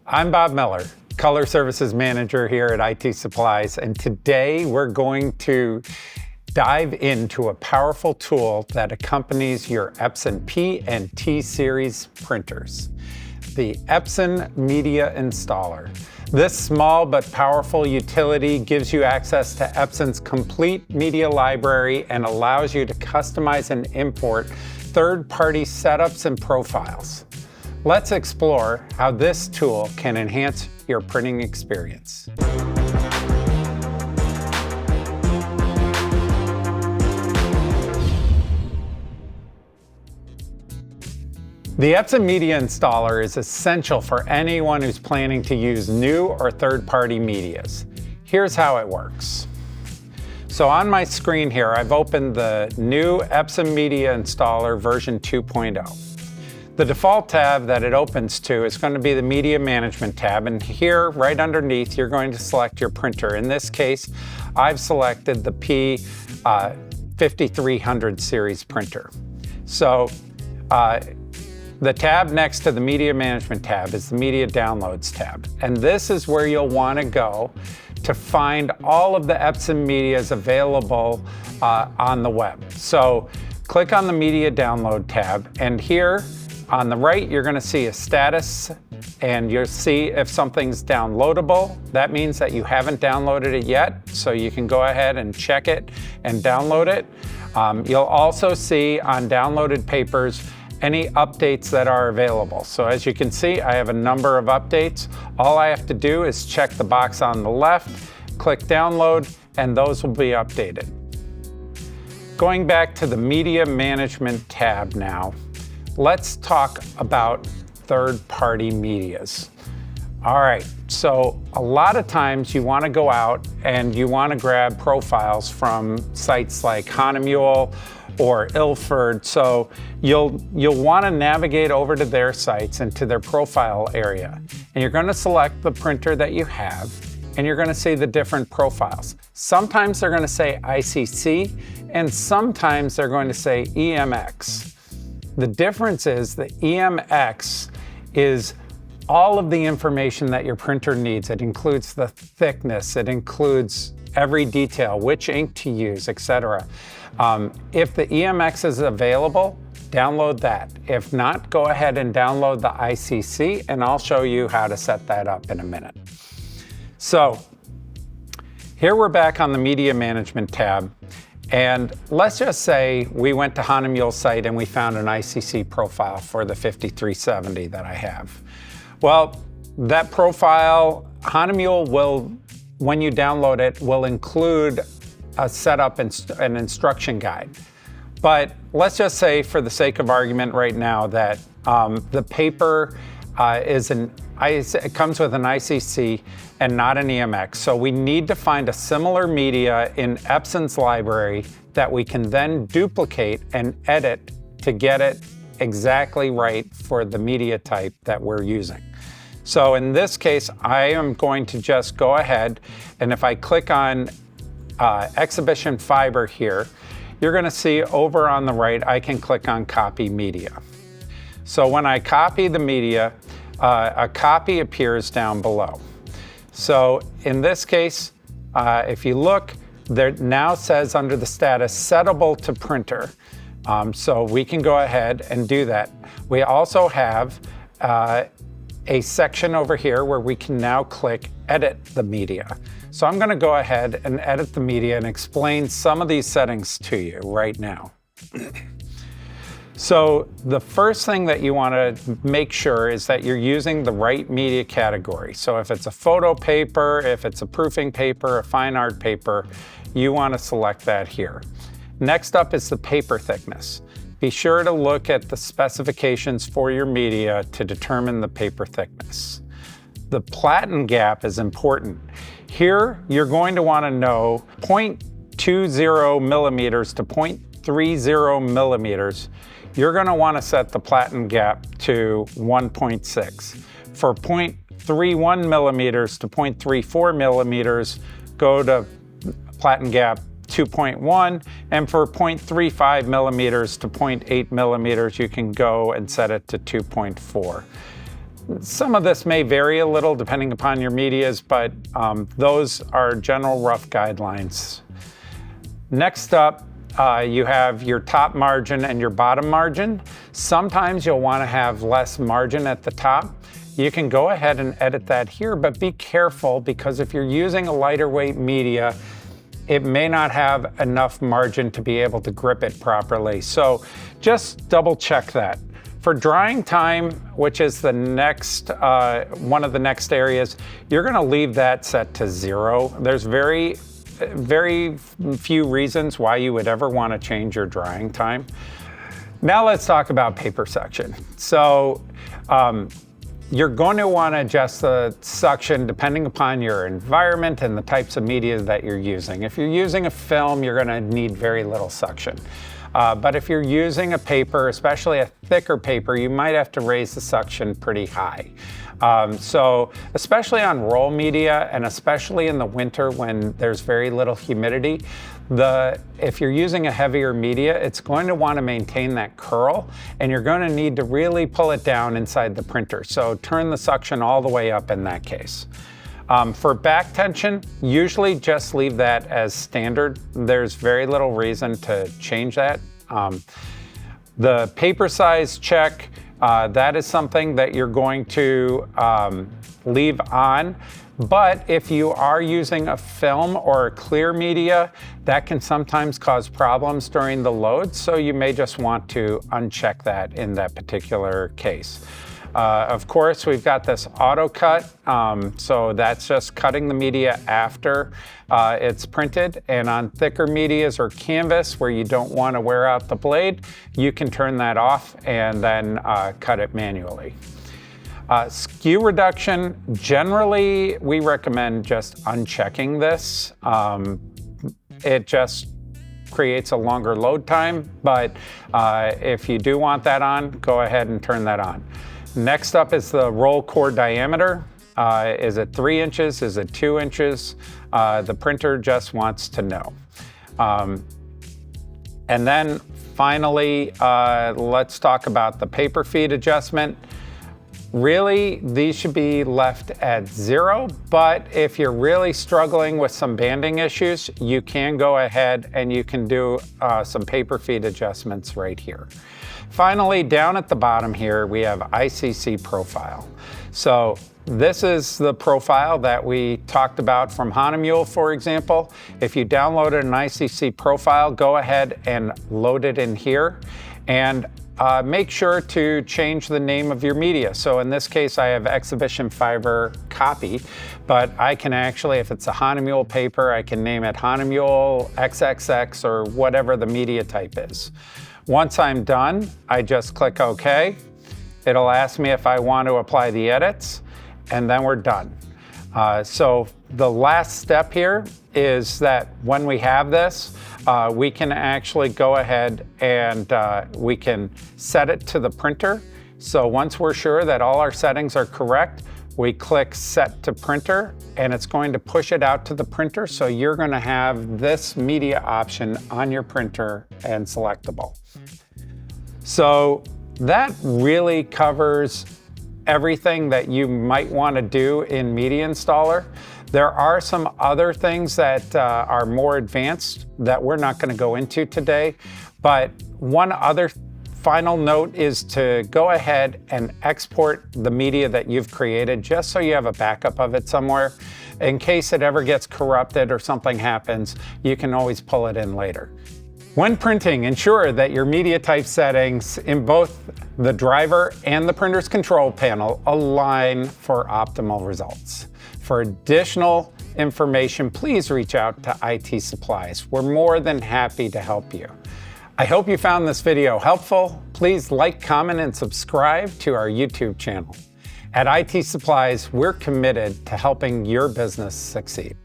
I'm Bob Miller, Color Services Manager here at IT Supplies, and today we're going to dive into a powerful tool that accompanies your Epson P and T series printers, the Epson Media Installer. This small but powerful utility gives you access to Epson's complete media library and allows you to customize and import third-party setups and profiles. Let's explore how this tool can enhance your printing experience. The Epson Media Installer is essential for anyone who's planning to use new or third-party medias. Here's how it works. So on my screen here, I've opened the new Epson Media Installer version 2.0. The default tab that it opens to is going to be the Media Management tab, and here, right underneath, you're going to select your printer. In this case, I've selected the P5300 series printer. So the tab next to the Media Management tab is the Media Downloads tab, and this is where you'll want to go to find all of the Epson medias available on the web. So click on the Media Download tab, and here on the right, you're going to see a status, and you'll see if something's downloadable. That means that you haven't downloaded it yet, so you can go ahead and check it and download it. You'll also see on downloaded papers any updates that are available. So as you can see, I have a number of updates. All I have to do is check the box on the left, click download, and those will be updated. Going back to the Media Management tab now, let's talk about third-party medias. All right, so a lot of times you want to go out and you want to grab profiles from sites like Hahnemühle or Ilford. So you'll want to navigate over to their sites and to their profile area. And you're going to select the printer that you have, and you're going to see the different profiles. Sometimes they're going to say ICC, and sometimes they're going to say EMX. The difference is the EMX is all of the information that your printer needs. It includes the thickness, it includes every detail, which ink to use, etc. If the EMX is available, download that. If not, go ahead and download the ICC, and I'll show you how to set that up in a minute. So here we're back on the Media Management tab, and let's just say we went to Hahnemühle's site and we found an ICC profile for the 5370 that I have. Well, that profile, Hahnemühle will, when you download it, will include a setup and an instruction guide. But let's just say, for the sake of argument right now, that the paper it comes with an ICC and not an EMX. So we need to find a similar media in Epson's library that we can then duplicate and edit to get it exactly right for the media type that we're using. So in this case, I am going to just go ahead, and if I click on Exhibition Fiber here, you're going to see over on the right, I can click on Copy Media. So when I copy the media, a copy appears down below. So in this case, if you look, there now says under the status, settable to printer. So we can go ahead and do that. We also have a section over here where we can now click Edit the Media. So I'm going to go ahead and edit the media and explain some of these settings to you right now. So the first thing that you want to make sure is that you're using the right media category. So if it's a photo paper, if it's a proofing paper, a fine art paper, you want to select that here. Next up is the paper thickness. Be sure to look at the specifications for your media to determine the paper thickness. The platen gap is important. Here, you're going to want to know 0.20 millimeters to 0.30 millimeters. You're going to want to set the platen gap to 1.6. For 0.31 millimeters to 0.34 millimeters, go to platen gap 2.1, and for 0.35 millimeters to 0.8 millimeters, you can go and set it to 2.4. Some of this may vary a little depending upon your medias, but those are general rough guidelines. Next up, you have your top margin and your bottom margin. Sometimes you'll want to have less margin at the top. You can go ahead and edit that here, but be careful because if you're using a lighter weight media, it may not have enough margin to be able to grip it properly. So just double check that. For drying time, which is the next one of the next areas, you're going to leave that set to 0. There's very few reasons why you would ever want to change your drying time. Now let's talk about paper suction. So you're going to want to adjust the suction depending upon your environment and the types of media that you're using. If you're using a film, you're going to need very little suction. But if you're using a paper, especially a thicker paper, you might have to raise the suction pretty high. So especially on roll media and especially in the winter when there's very little humidity, if you're using a heavier media, it's going to want to maintain that curl and you're going to need to really pull it down inside the printer. So turn the suction all the way up in that case. For back tension, usually just leave that as standard. There's very little reason to change that. The paper size check, that is something that you're going to leave on. But if you are using a film or a clear media, that can sometimes cause problems during the load. So you may just want to uncheck that in that particular case. Of course, we've got this auto cut, so that's just cutting the media after it's printed. And on thicker medias or canvas where you don't want to wear out the blade, you can turn that off and then cut it manually. Skew reduction, generally we recommend just unchecking this. It just creates a longer load time, but if you do want that on, go ahead and turn that on. Next up is the roll core diameter. Is it 3 inches? Is it 2 inches? The printer just wants to know. And then finally, let's talk about the paper feed adjustment. Really, these should be left at 0, but if you're really struggling with some banding issues, you can go ahead and you can do some paper feed adjustments right here. Finally, down at the bottom here, we have ICC profile. So this is the profile that we talked about from Hahnemühle, for example. If you downloaded an ICC profile, go ahead and load it in here. And make sure to change the name of your media. So in this case, I have exhibition fiber copy, but I can actually, if it's a Hahnemühle paper, I can name it Hahnemühle XXX or whatever the media type is. Once I'm done, I just click OK. It'll ask me if I want to apply the edits, and then we're done. So the last step here is that when we have this, we can actually go ahead and we can set it to the printer. So once we're sure that all our settings are correct, we click Set to Printer, and it's going to push it out to the printer. So you're going to have this media option on your printer and selectable. So that really covers everything that you might want to do in Media Installer. There are some other things that are more advanced that we're not going to go into today, but one other final note is to go ahead and export the media that you've created just so you have a backup of it somewhere. In case it ever gets corrupted or something happens, you can always pull it in later. When printing, ensure that your media type settings in both the driver and the printer's control panel align for optimal results. For additional information, please reach out to IT Supplies. We're more than happy to help you. I hope you found this video helpful. Please like, comment, and subscribe to our YouTube channel. At IT Supplies, we're committed to helping your business succeed.